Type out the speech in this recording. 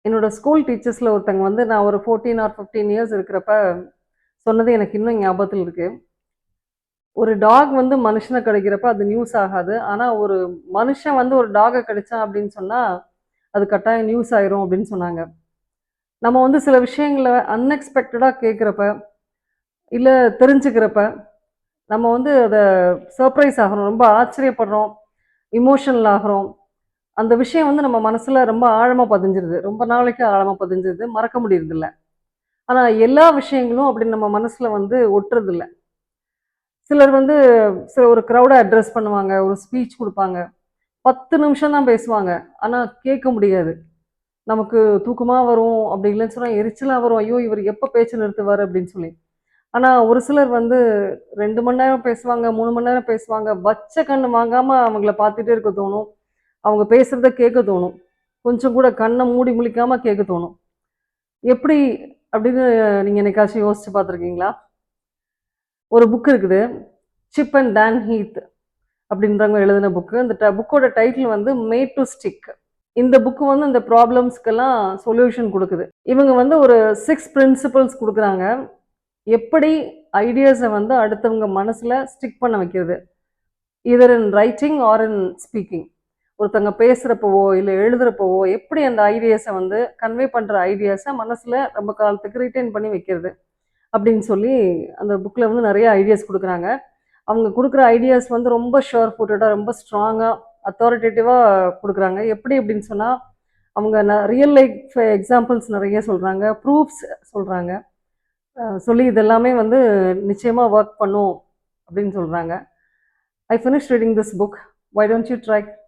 என்னோட ஸ்கூல் டீச்சர்ஸ்ல ஒருத்தங்க வந்து நான் ஒரு 14 ஆர் 15 இயர்ஸ் இருக்கிறப்ப சொன்னது எனக்கு இன்னும் ஞாபகத்தில் இருக்கு. ஒரு டாக் வந்து மனுஷன கடிக்கிறப்ப அது நியூஸ் ஆகாது. ஆனா ஒரு மனுஷன் வந்து ஒரு டாக கடிச்சான் அப்படின்னு சொன்னா, அது கட்டாயம் நியூஸ் ஆயிரும் அப்படின்னு சொன்னாங்க. நம்ம வந்து சில விஷயங்கள அன்எக்ஸ்பெக்டடா கேட்கிறப்ப, இல்ல தெரிஞ்சுக்கிறப்ப, நம்ம வந்து அத சர்ப்ரைஸ் ஆகுறோம். ரொம்ப ஆச்சரியப்படுறோம். எமோஷனல் ஆகுறோம். அந்த விஷயம் வந்து நம்ம மனசுல ரொம்ப ஆழமா பதிஞ்சிருது. ரொம்ப நாளைக்கு ஆழமா பதிஞ்சிருது. மறக்க முடியறதில்ல. ஆனா, எல்லா விஷயங்களும் அப்படி நம்ம மனசுல வந்து ஒட்டுறதில்ல. சிலர் வந்து ஒரு கிரவுட அட்ரஸ் பண்ணுவாங்க. ஒரு ஸ்பீச் குடுப்பாங்க. 10 நிமிஷம் தான் பேசுவாங்க. ஆனா, கேட்க முடியாது. நமக்கு தூக்கமா வரும். அப்படி இல்லன்னு சொன்னா எரிச்சலா வரும். ஐயோ! இவரு எப்ப பேச்ச நிறுத்துவாரு அப்படின்னு சொல்லி. ஆனா, ஒரு சிலர் வந்து 2 மணி நேரம் பேசுவாங்க, 3 மணி நேரம் பேசுவாங்க. வச்ச கண்ணு வாங்காம அவங்கள பார்த்துட்டே இருக்க தோணும். அவங்க பேசுறத கேட்க தோணும். கொஞ்சம் கூட கண்ண மூடி முழிக்காம கேட்க தோணும். எப்படி அப்படின்னு நீங்க என்னைக்காச்சும் யோசிச்சு பார்த்துருக்கீங்களா? ஒரு புக் இருக்குது. சிப் அண்ட் டான் ஹீத் அப்படின்றவங்க எழுதின புக்கு. அந்த புக்கோட டைட்டில் வந்து மேட் டூ ஸ்டிக். இந்த புக் வந்து இந்த ப்ராப்ளம்ஸ்க்கெல்லாம் சொல்யூஷன் குடுக்குது. இவங்க வந்து ஒரு 6 பிரின்சிபிள்ஸ் குடுக்குறாங்க. எப்படி ஐடியாஸ வந்து அடுத்தவங்க மனசுல ஸ்டிக் பண்ண வைக்கிறது. Either in writing or in speaking. ஒருத்தங்க பேசுறப்பவோ, இல்ல எழுதுறப்பவோ, எப்படி அந்த ஐடியாஸ வந்து கன்வே பண்ற ஐடியாஸ மனசுல ரொம்ப காலத்துக்கு ரிட்டெயின் பண்ணி வைக்கிறது. அப்படின்னு சொல்லி அந்த புக்ல வந்து நெறைய ஐடியாஸ் குடுக்குறாங்க. அவங்க குடுக்குற ஐடியாஸ் வந்து ரொம்ப ஷுர் ஃபுட்டடா, ரொம்ப ஸ்ட்ராங்கா, அத்தாரிட்டேட்டிவா குடுக்குறாங்க. எப்படி அப்படின்னு சொன்னா, அவங்க ரியல் லைஃப் எக்ஸாம்பிள்ஸ் நெறைய சொல்றாங்க. ப்ரூஃப்ஸ் சொல்றாங்க. சொல்லி இது எல்லாமே வந்து நிச்சயமா வொர்க் பண்ணும் அப்படின்னு சொல்றாங்க. I finished reading this book. Why don't you try?